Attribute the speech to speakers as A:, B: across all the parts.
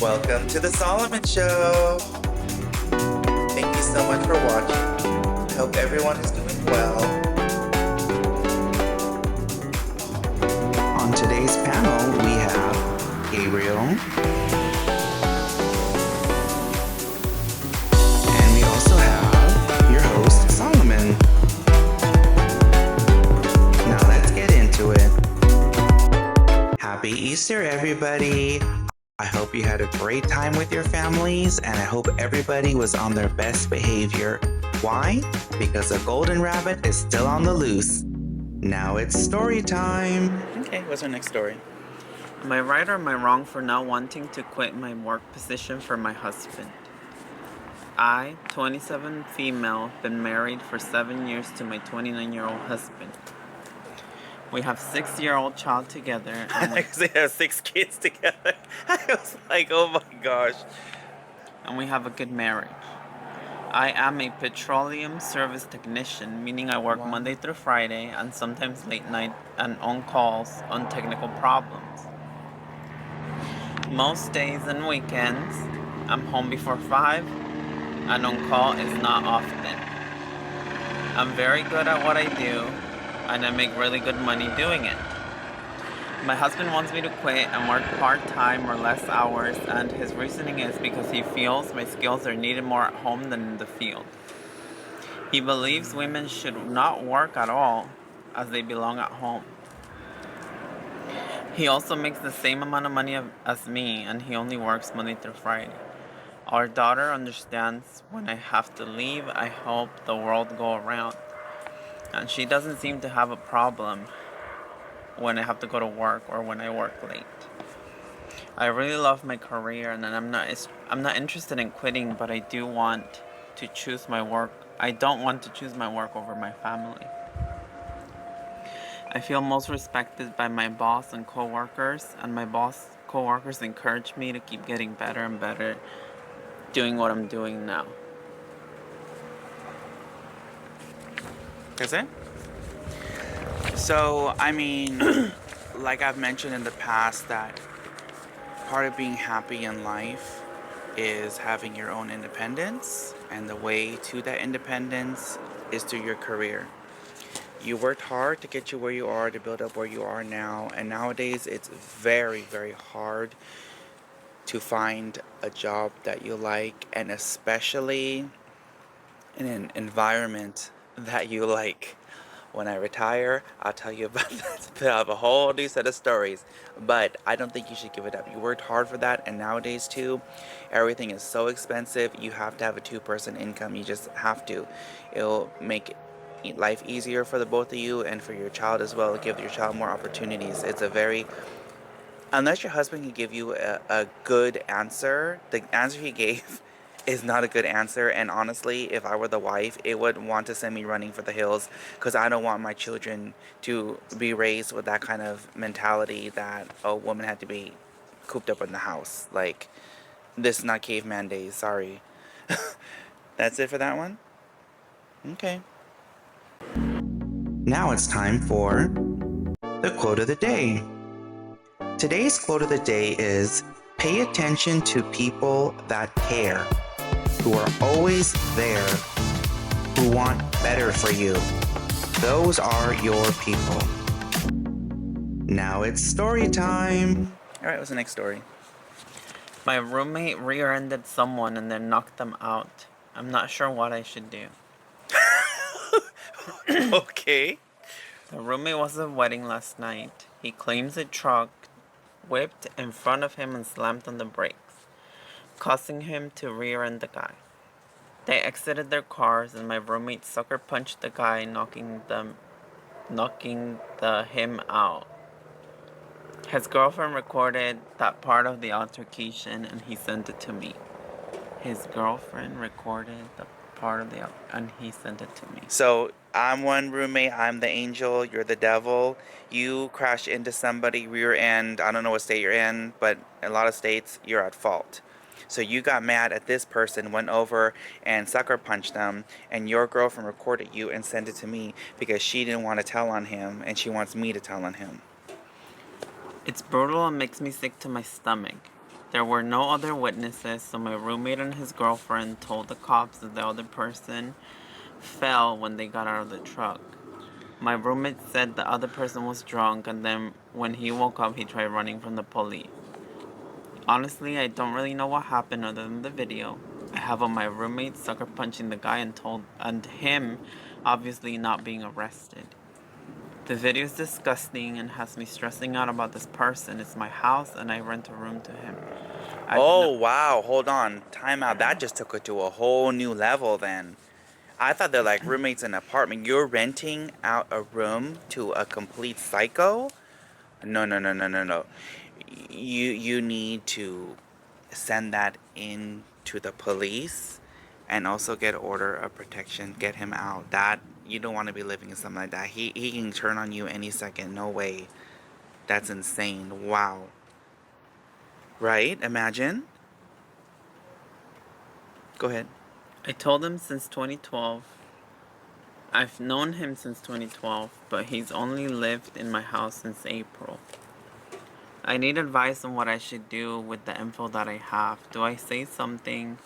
A: Welcome to the Solomon Show. Thank you so much for watching. I hope everyone is doing well. On today's panel, we have Gabriel. And we also have your host, Solomon. Now let's get into it. Happy Easter, everybody. I hope you had a great time with your families, and I hope everybody was on their best behavior. Why? Because the golden rabbit is still on the loose. Now it's story time. Okay, what's our next story?
B: Am I right or am I wrong for not wanting to quit my work position for my husband? I, 27 female, been married for 7 years to my 29-year-old husband. We have 6-year-old child together.
A: They have 6 kids together. I was like, oh my gosh.
B: And we have a good marriage. I am a petroleum service technician, meaning I work Monday through Friday and sometimes late night and on calls on technical problems. Most days and weekends, I'm home before 5 and on call is not often. I'm very good at what I do and I make really good money doing it. My husband wants me to quit and work part-time or less hours, and his reasoning is because he feels my skills are needed more at home than in the field. He believes women should not work at all, as they belong at home. He also makes the same amount of money as me, and he only works Monday through Friday. Our daughter understands when I have to leave, I help the world go around. And she doesn't seem to have a problem when I have to go to work or when I work late. I really love my career and I'm not interested in quitting, but I do want to choose my work. I don't want to choose my work over my family. I feel most respected by my boss and coworkers, and my coworkers encourage me to keep getting better and better doing what I'm doing now.
A: Is it? So, I mean, like I've mentioned in the past, that part of being happy in life is having your own independence, and the way to that independence is through your career. You worked hard to get you where you are, to build up where you are now, and nowadays it's very, very hard to find a job that you like, and especially in an environment that you like. When I retire, I'll tell you about that. I have a whole new set of stories, but I don't think you should give it up. You worked hard for that, and nowadays too, everything is so expensive. You have to have a 2-person income. You just have to. It'll make life easier for the both of you and for your child as well. Give your child more opportunities. It's a very, unless your husband can give you a good answer, the answer he gave is not a good answer. And honestly, if I were the wife, it would want to send me running for the hills, because I don't want my children to be raised with that kind of mentality that a woman had to be cooped up in the house. Like, this is not caveman days. Sorry. That's it for that one? Okay. Now it's time for the quote of the day. Today's quote of the day is, "Pay attention to people that care, who are always there, who want better for you. Those are your people." Now it's story time. All right, what's the next story?
B: My roommate rear-ended someone and then knocked them out. I'm not sure what I should do.
A: Okay.
B: The roommate was at a wedding last night. He claims a truck whipped in front of him and slammed on the brakes, causing him to rear-end the guy. They exited their cars and my roommate sucker punched the guy, knocking him out. His girlfriend recorded that part of the altercation and he sent it to me. And he sent it to me.
A: So I'm one roommate, I'm the angel, you're the devil. You crash into somebody, rear end, I don't know what state you're in, but in a lot of states, you're at fault. So you got mad at this person, went over and sucker punched them, and your girlfriend recorded you and sent it to me because she didn't want to tell on him, and she wants me to tell on him.
B: It's brutal and makes me sick to my stomach. There were no other witnesses, so my roommate and his girlfriend told the cops that the other person fell when they got out of the truck. My roommate said the other person was drunk, and then when he woke up, he tried running from the police. Honestly, I don't really know what happened other than the video. I have on my roommate sucker punching the guy and him obviously not being arrested. The video is disgusting and has me stressing out about this person. It's my house and I rent a room to him.
A: Oh, wow. Hold on. Time out. That just took it to a whole new level then. I thought they're like roommates in an apartment. You're renting out a room to a complete psycho? No, no, no, no, no, no. You need to send that in to the police and also get order of protection. Get him out. That you don't want to be living in something like that. He can turn on you any second. No way. That's insane. Wow. Right? Imagine. Go ahead.
B: I told him since 2012. I've known him since 2012, but he's only lived in my house since April. I need advice on what I should do with the info that I have. Do I say something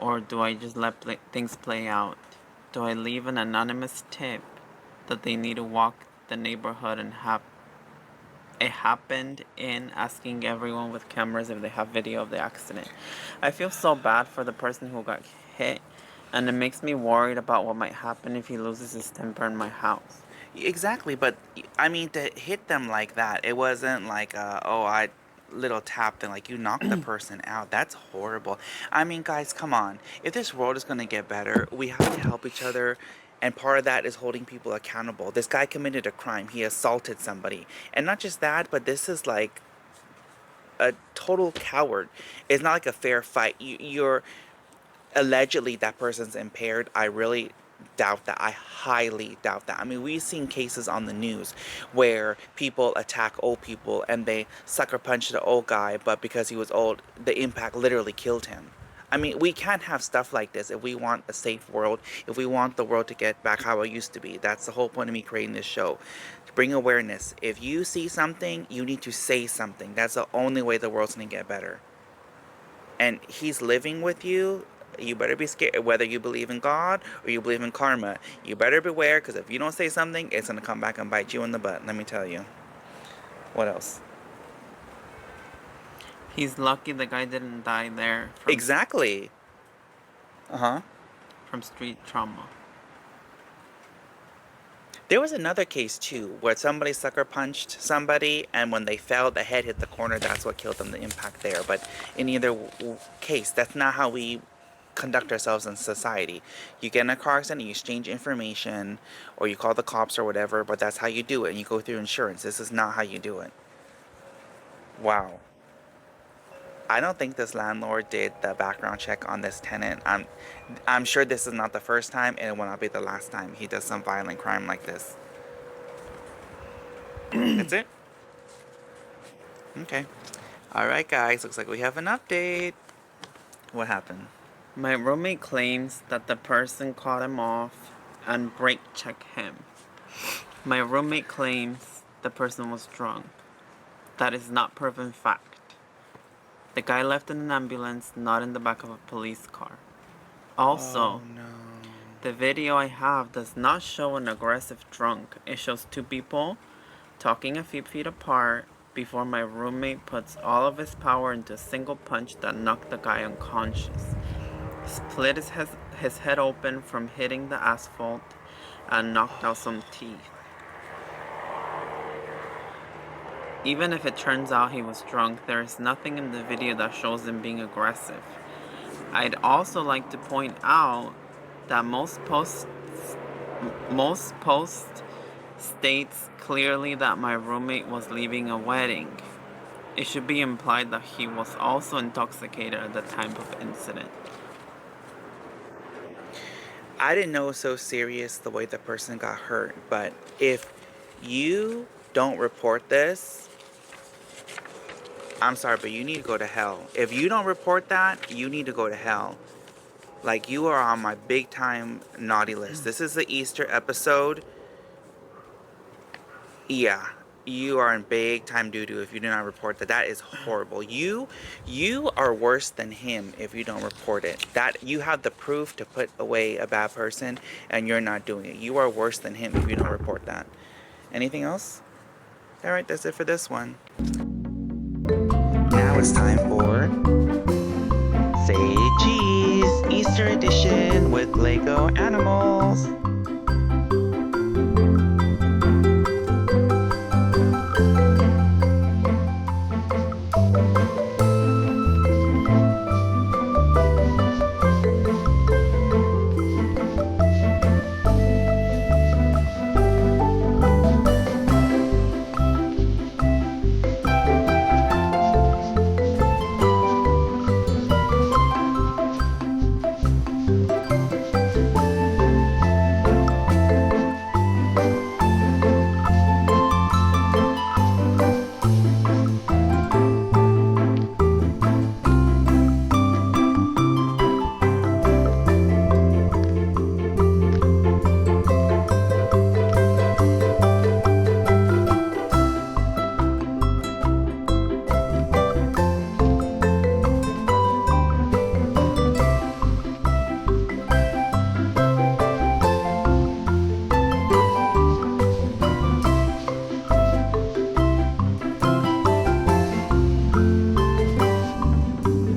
B: or do I just let things play out? Do I leave an anonymous tip that they need to walk the neighborhood and have it happened in asking everyone with cameras if they have video of the accident? I feel so bad for the person who got hit, and it makes me worried about what might happen if he loses his temper in my house.
A: Exactly, but I mean to hit them like that, it wasn't like I little tap thing like you knocked the person out. That's horrible. I mean, guys, come on. If this world is going to get better, we have to help each other. And part of that is holding people accountable. This guy committed a crime. He assaulted somebody. And not just that, but this is like a total coward. It's not like a fair fight. You're allegedly that person's impaired. I really doubt that. I highly doubt that. I mean, we've seen cases on the news where people attack old people and they sucker punch the old guy, but because he was old, the impact literally killed him. I mean, we can't have stuff like this if we want a safe world, if we want the world to get back how it used to be. That's the whole point of me creating this show. To bring awareness. If you see something, you need to say something. That's the only way the world's going to get better. And he's living with you, you better be scared. Whether you believe in God or you believe in karma, you better beware, because if you don't say something, it's going to come back and bite you in the butt. Let me tell you. What else?
B: He's lucky the guy didn't die there
A: Exactly. Uh-huh.
B: from street trauma.
A: There was another case too where somebody sucker punched somebody, and when they fell, the head hit the corner. That's what killed them, the impact there. But in either case, that's not how we conduct ourselves in society. You get in a car accident, you exchange information, or you call the cops or whatever, but that's how you do it, and you go through insurance. This is not how you do it. Wow. I don't think this landlord did the background check on this tenant. I'm sure this is not the first time, and it will not be the last time he does some violent crime like this. That's it? Okay. Alright, guys. Looks like we have an update. What happened?
B: My roommate claims that the person cut him off and brake checked him. My roommate claims the person was drunk. That is not proven fact. The guy left in an ambulance, not in the back of a police car. Also,
A: Oh, no.
B: the video I have does not show an aggressive drunk. It shows two people talking a few feet apart before my roommate puts all of his power into a single punch that knocked the guy unconscious. Split his head open from hitting the asphalt and knocked out some teeth. Even if it turns out he was drunk, there is nothing in the video that shows him being aggressive. I'd also like to point out that most posts states clearly that my roommate was leaving a wedding. It should be implied that he was also intoxicated at the time of incident.
A: I didn't know it was so serious the way the person got hurt, but if you don't report this, I'm sorry, but you need to go to hell. If you don't report that, you need to go to hell. Like, you are on my big time naughty list. This is the Easter episode. Yeah. you are in big time doo-doo if you do not report that. That is horrible. You are worse than him if you don't report it. That you have the proof to put away a bad person and you're not doing it. You are worse than him if you don't report that. Anything else? All right, that's it for this one. Now it's time for Say Cheese Easter Edition with Lego Animals.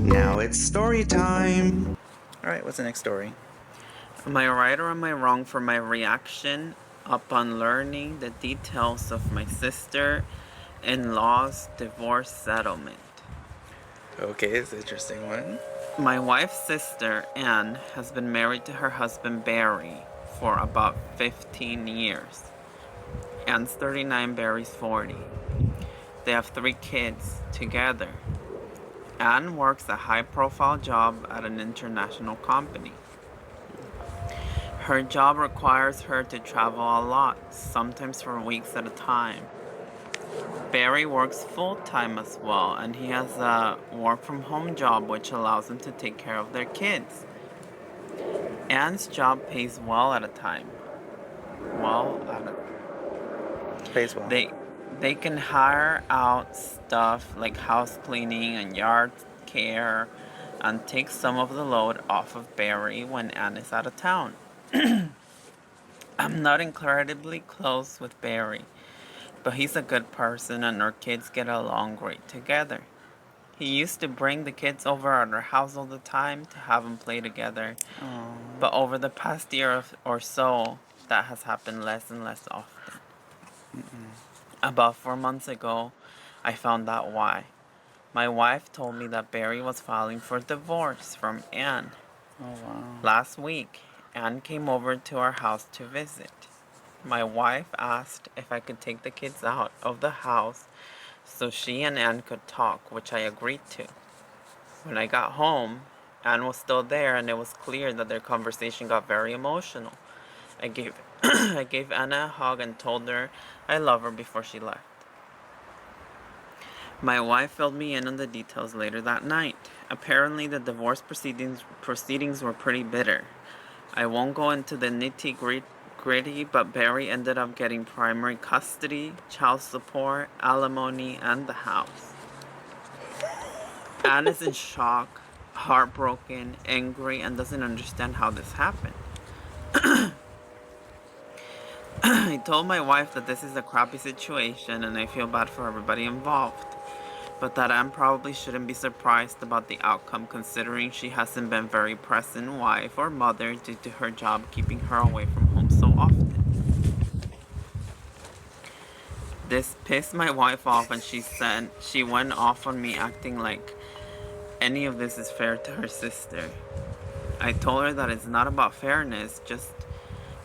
A: Now it's story time. All right, what's the next story?
B: Am I right or am I wrong for my reaction upon learning the details of my sister-in-law's divorce settlement?
A: Okay, it's an interesting one.
B: My wife's sister, Anne, has been married to her husband, Barry, for about 15 years. Anne's 39, Barry's 40. They have 3 kids together. Anne works a high-profile job at an international company. Her job requires her to travel a lot, sometimes for weeks at a time. Barry works full-time as well, and he has a work-from-home job which allows him to take care of their kids. Anne's job pays well at a time.
A: Pays well.
B: They can hire out stuff like house cleaning and yard care and take some of the load off of Barry when Anne is out of town. I'm not incredibly close with Barry, but he's a good person and our kids get along great together. He used to bring the kids over at our house all the time to have them play together, but over the past year or so, that has happened less and less often. About 4 months ago, I found out why. My wife told me that Barry was filing for divorce from Anne.
A: Oh, wow.
B: Last week, Anne came over to our house to visit. My wife asked if I could take the kids out of the house so she and Anne could talk, which I agreed to. When I got home, Anne was still there and it was clear that their conversation got very emotional. I gave Anna a hug and told her I love her before she left. My wife filled me in on the details later that night. Apparently the divorce proceedings were pretty bitter. I won't go into the nitty-gritty, but Barry ended up getting primary custody, child support, alimony, and the house. Anne is in shock, heartbroken, angry, and doesn't understand how this happened. I told my wife that this is a crappy situation and I feel bad for everybody involved, but that Anne probably shouldn't be surprised about the outcome considering she hasn't been very present wife or mother due to her job keeping her away from home so often. This pissed my wife off and she went off on me acting like any of this is fair to her sister. I told her that it's not about fairness, just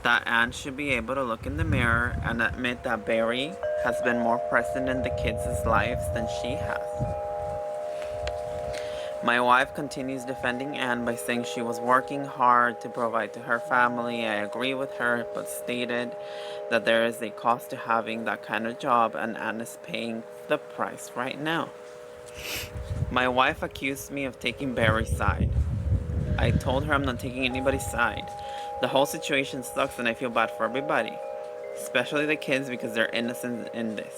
B: that Anne should be able to look in the mirror and admit that Barry has been more present in the kids' lives than she has. My wife continues defending Anne by saying she was working hard to provide to her family. I agree with her, but stated that there is a cost to having that kind of job and Anne is paying the price right now. My wife accused me of taking Barry's side. I told her I'm not taking anybody's side. The whole situation sucks and I feel bad for everybody, especially the kids because they're innocent in this.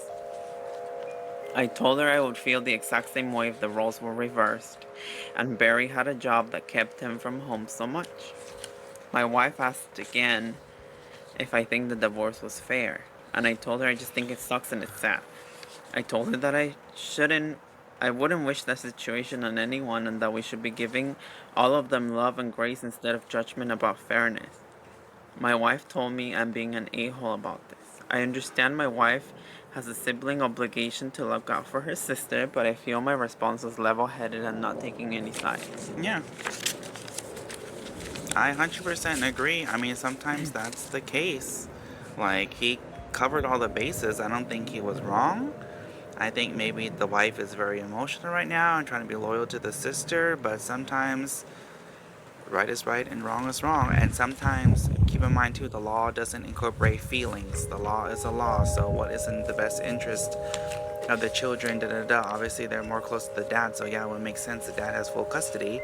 B: I told her I would feel the exact same way if the roles were reversed, and Barry had a job that kept him from home so much. My wife asked again if I think the divorce was fair, and I told her I just think it sucks and it's sad. I told her that I wouldn't wish that situation on anyone and that we should be giving all of them love and grace instead of judgment about fairness. My wife told me I'm being an a-hole about this. I understand my wife has a sibling obligation to look out for her sister, but I feel my response was level-headed and not taking any sides.
A: Yeah, I 100% agree. I mean, sometimes that's the case. Like, he covered all the bases. I don't think he was wrong. I think maybe the wife is very emotional right now and trying to be loyal to the sister, but sometimes right is right and wrong is wrong. And sometimes, keep in mind too, the law doesn't incorporate feelings. The law is a law. So, what is in the best interest of the children? Da da da. Obviously, they're more close to the dad, so yeah, it would make sense. The dad has full custody.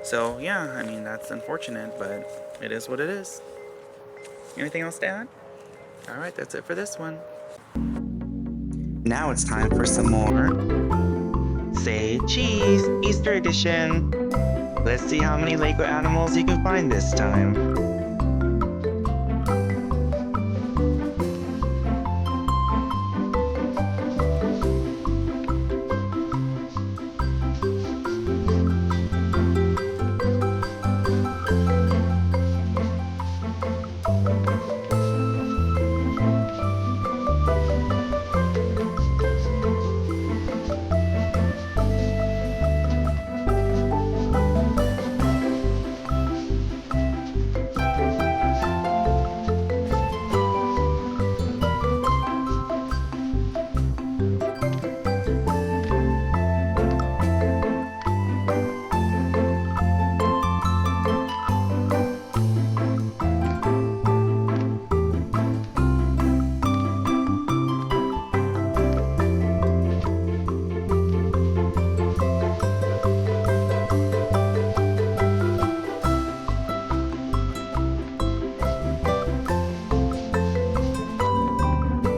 A: So, yeah, I mean, that's unfortunate, but it is what it is. Anything else to add? All right, that's it for this one. Now it's time for some more Say Cheese Easter Edition. Let's see how many Lego animals you can find this time.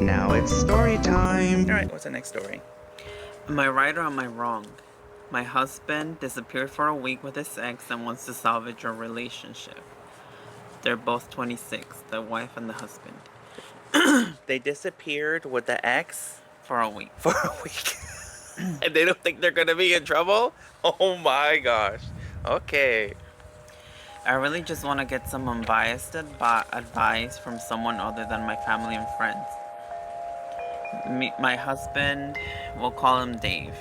A: Now it's story time. All right, what's the next story?
B: Am I right or am I wrong? My husband disappeared for a week with his ex and wants to salvage our relationship. They're both 26, the wife and the husband.
A: They disappeared with the ex
B: For a week.
A: for a week. And they don't think they're gonna be in trouble? Oh my gosh. Okay.
B: I really just want to get some unbiased advice from someone other than my family and friends. My husband, we'll call him Dave.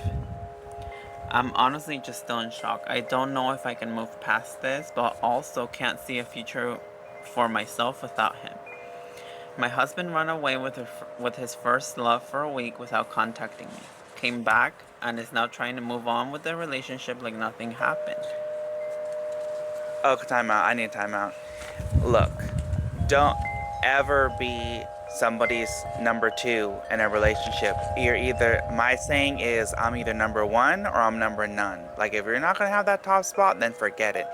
B: I'm honestly just still in shock. I don't know if I can move past this, but also can't see a future for myself without him. My husband ran away with his first love for a week without contacting me. Came back and is now trying to move on with the relationship like nothing happened.
A: Oh, timeout. I need a timeout. Look, don't ever be somebody's number two in a relationship. You're either, my saying is, I'm either number one or I'm number none. Like, if you're not going to have that top spot, then forget it.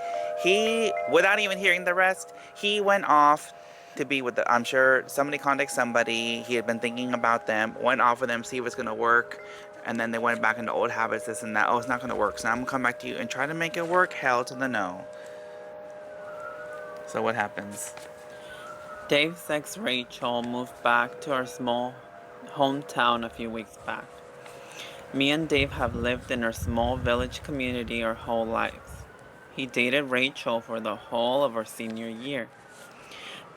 A: He, without even hearing the rest, he went off to be with I'm sure somebody contacted somebody. He had been thinking about them, went off with them, see if it's going to work. And then they went back into old habits, this and that. Oh, it's not going to work. So now I'm going to come back to you and try to make it work. Hell to the no. So what happens?
B: Dave's ex Rachel moved back to our small hometown a few weeks back. Me and Dave have lived in our small village community our whole lives. He dated Rachel for the whole of our senior year.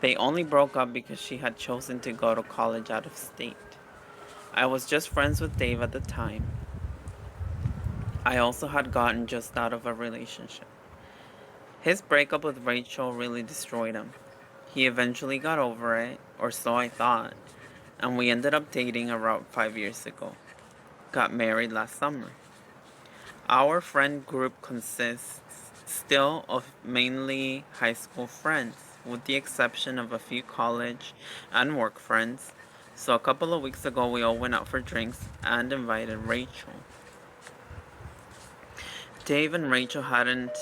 B: They only broke up because she had chosen to go to college out of state. I was just friends with Dave at the time. I also had gotten just out of a relationship. His breakup with Rachel really destroyed him. He eventually got over it, or so I thought, and we ended up dating around 5 years ago. Got married last summer. Our friend group consists still of mainly high school friends, with the exception of a few college and work friends. So a couple of weeks ago we all went out for drinks and invited Rachel. Dave and Rachel hadn't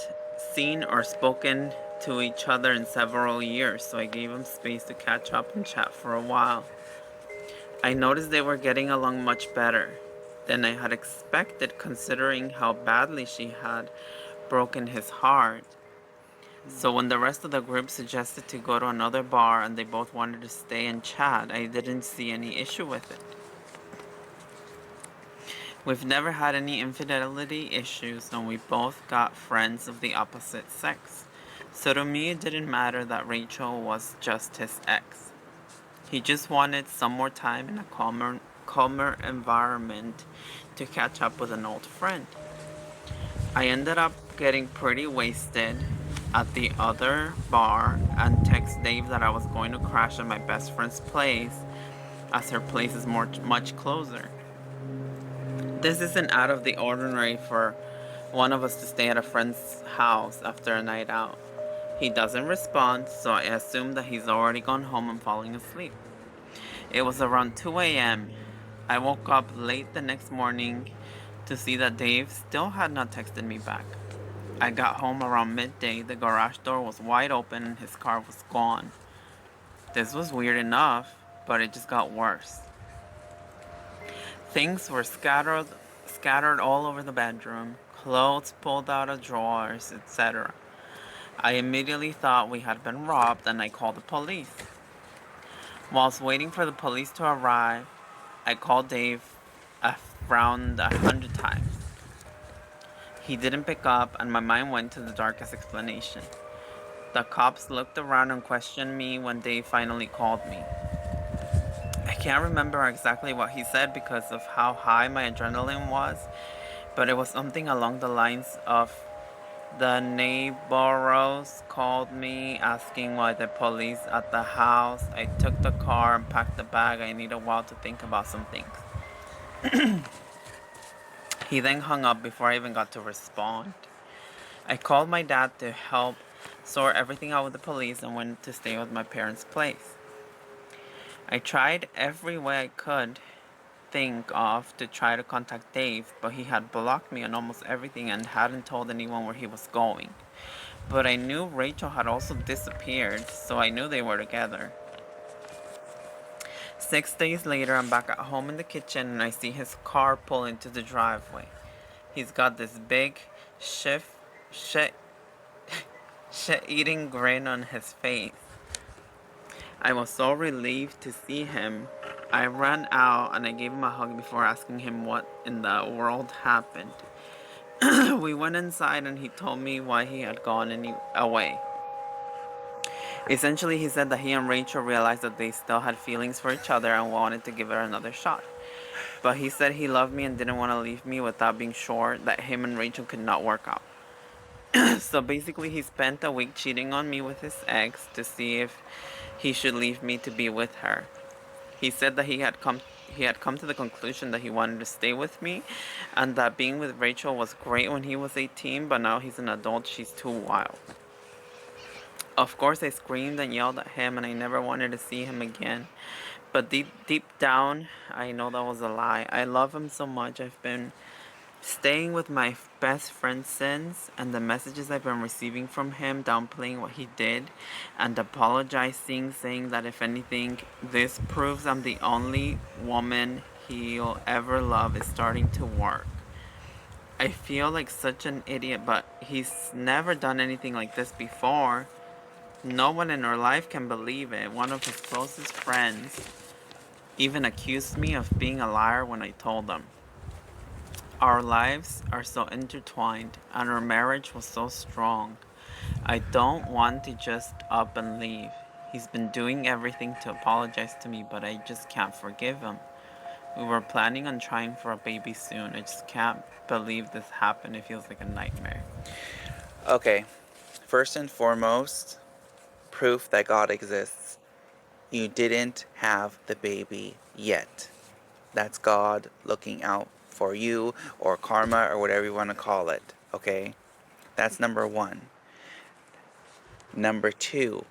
B: seen or spoken to each other in several years, so I gave them space to catch up and chat for a while. I noticed they were getting along much better. than I had expected, considering how badly she had broken his heart. So when the rest of the group suggested to go to another bar and they both wanted to stay and chat, I didn't see any issue with it. We've never had any infidelity issues, and we both got friends of the opposite sex. So to me, it didn't matter that Rachel was just his ex. He just wanted some more time in a calmer environment to catch up with an old friend. I ended up getting pretty wasted at the other bar and text Dave that I was going to crash at my best friend's place as her place is much closer. This isn't out of the ordinary for one of us to stay at a friend's house after a night out. He doesn't respond, so I assume that he's already gone home and falling asleep. It was around 2 a.m. I woke up late the next morning to see that Dave still had not texted me back. I got home around midday, the garage door was wide open and his car was gone. This was weird enough, but it just got worse. Things were scattered all over the bedroom, clothes pulled out of drawers, etc. I immediately thought we had been robbed and I called the police. Whilst waiting for the police to arrive, I called Dave around 100 times. He didn't pick up and my mind went to the darkest explanation. The cops looked around and questioned me when Dave finally called me. I can't remember exactly what he said because of how high my adrenaline was, but it was something along the lines of, the neighbors called me asking why the police at the house. I took the car and packed the bag. I need a while to think about some things. He then hung up before I even got to respond. I called my dad to help sort everything out with the police and went to stay with my parents' place. I tried every way I could think of to try to contact Dave, but he had blocked me on almost everything and hadn't told anyone where he was going. But I knew Rachel had also disappeared, so I knew they were together. 6 days later, I'm back at home in the kitchen and I see his car pull into the driveway. He's got this big shit eating grin on his face. I was so relieved to see him. I ran out and I gave him a hug before asking him what in the world happened. We went inside and he told me why he had gone away. Essentially, he said that he and Rachel realized that they still had feelings for each other and wanted to give it another shot. But he said he loved me and didn't want to leave me without being sure that him and Rachel could not work out. So basically, he spent a week cheating on me with his ex to see if he should leave me to be with her. He said that he had come to the conclusion that he wanted to stay with me and that being with Rachel was great when he was 18, but now he's an adult, she's too wild. Of course, I screamed and yelled at him and I never wanted to see him again. But deep down, I know that was a lie. I love him so much. I've been staying with my best friend since, and the messages I've been receiving from him downplaying what he did and apologizing, saying that if anything, this proves I'm the only woman he'll ever love, is starting to work. I feel like such an idiot, but he's never done anything like this before. No one in our life can believe it. One of his closest friends even accused me of being a liar when I told them. Our lives are so intertwined and our marriage was so strong. I don't want to just up and leave. He's been doing everything to apologize to me, but I just can't forgive him. We were planning on trying for a baby soon. I just can't believe this happened. It feels like a nightmare.
A: Okay, first and foremost, proof that God exists. You didn't have the baby yet. That's God looking out for you, or karma, or whatever you want to call it. Okay? That's number one. Number two,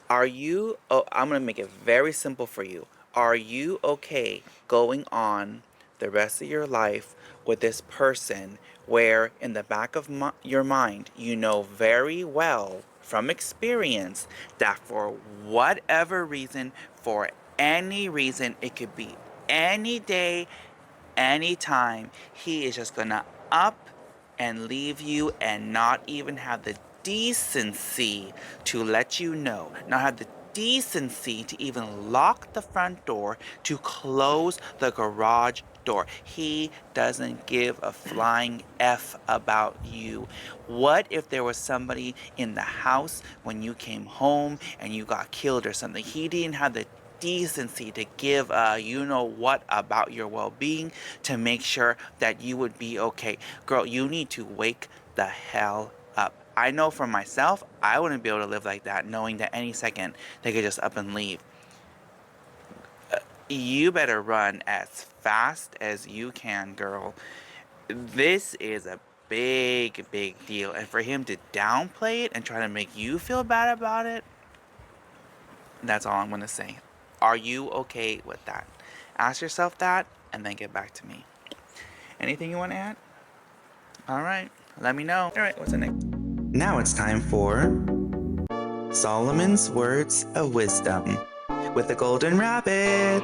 A: I'm going to make it very simple for you. Are you okay going on the rest of your life with this person where in the back of your mind, you know very well from experience that for whatever reason, for any reason, it could be any day, anytime he is just gonna up and leave you and not even have the decency to let you know, not have the decency to even lock the front door, to close the garage door. He doesn't give a flying F about you. What if there was somebody in the house when you came home and you got killed or something? He didn't have the decency to give a you know what about your well-being to make sure that you would be okay. Girl, you need to wake the hell up. I know for myself, I wouldn't be able to live like that, knowing that any second they could just up and leave. You better run as fast as you can, girl. This is a big, big deal. And for him to downplay it and try to make you feel bad about it, that's all I'm going to say. Are you okay with that? Ask yourself that and then get back to me. Anything you want to add? All right, let me know. All right, what's the next? Now it's time for Solomon's Words of Wisdom with the Golden Rabbit.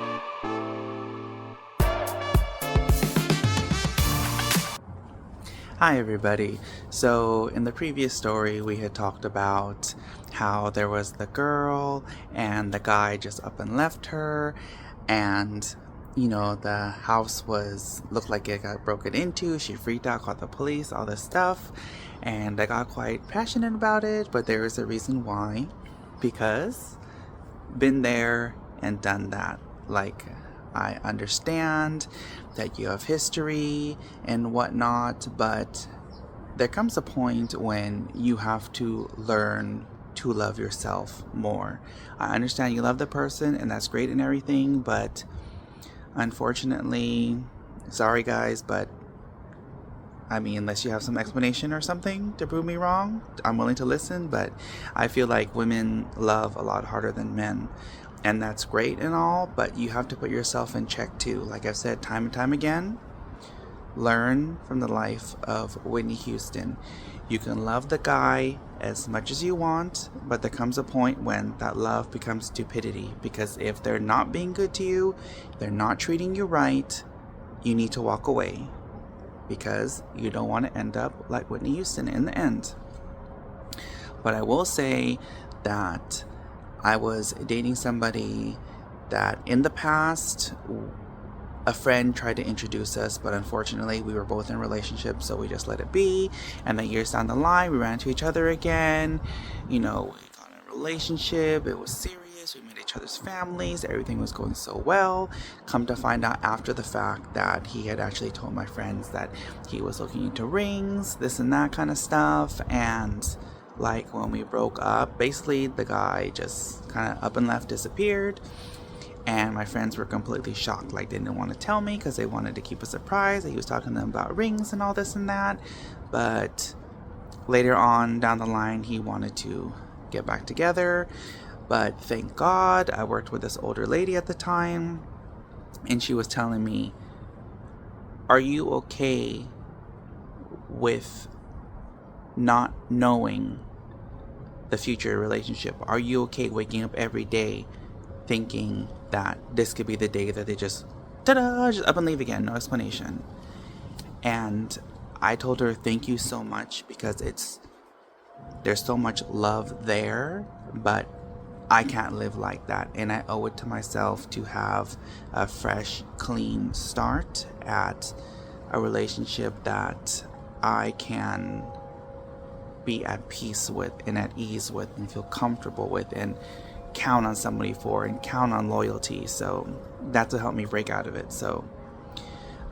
A: Hi, everybody. So, in the previous story, we had talked about how there was the girl and the guy just up and left her, and the house looked like it got broken into. She freaked out, called the police, all this stuff, and I got quite passionate about it, but there is a reason why, because been there and done that. Like, I understand that you have history and whatnot, but there comes a point when you have to learn to love yourself more. I understand you love the person and that's great and everything, but unfortunately, sorry guys, but unless you have some explanation or something to prove me wrong, I'm willing to listen, but I feel like women love a lot harder than men. And that's great and all, but you have to put yourself in check too. Like I've said time and time again, learn from the life of Whitney Houston. You can love the guy as much as you want, but there comes a point when that love becomes stupidity. Because if they're not being good to you, they're not treating you right, you need to walk away. Because you don't want to end up like Whitney Houston in the end. But I will say that I was dating somebody that in the past, a friend tried to introduce us, but unfortunately we were both in relationships, so we just let it be. And then years down the line, we ran into each other again. We got in a relationship. It was serious. We met each other's families. Everything was going so well. Come to find out after the fact that he had actually told my friends that he was looking into rings, this and that kind of stuff. And like when we broke up, basically the guy just kind of up and left, disappeared. And my friends were completely shocked. Like, they didn't want to tell me because they wanted to keep a surprise. He was talking to them about rings and all this and that. But later on down the line, he wanted to get back together. But thank God, I worked with this older lady at the time. And she was telling me, are you okay with not knowing the future relationship? Are you okay waking up every day thinking that this could be the day that they just up and leave again, no explanation? And I told her, thank you so much, because there's so much love there, but I can't live like that, and I owe it to myself to have a fresh, clean start at a relationship that I can be at peace with and at ease with and feel comfortable with and count on somebody for and count on loyalty. So that's what helped me break out of it. So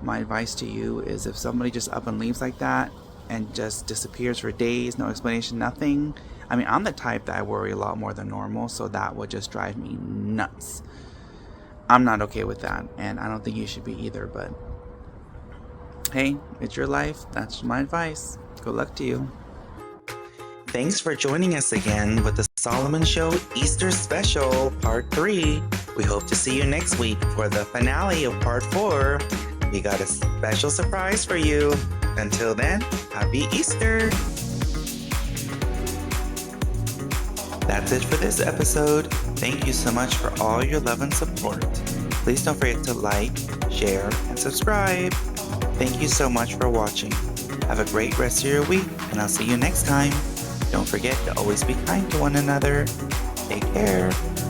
A: my advice to you is, if somebody just up and leaves like that and just disappears for days, no explanation, nothing. I'm the type that I worry a lot more than normal, so that would just drive me nuts. I'm not okay with that, and I don't think you should be either, but hey, it's your life. That's my advice. Good luck to you. Thanks for joining us again with the Solomon Show Easter Special Part 3. We hope to see you next week for the finale of Part 4. We got a special surprise for you. Until then, happy Easter! That's it for this episode. Thank you so much for all your love and support. Please don't forget to like, share, and subscribe. Thank you so much for watching. Have a great rest of your week, and I'll see you next time. Don't forget to always be kind to one another. Take care.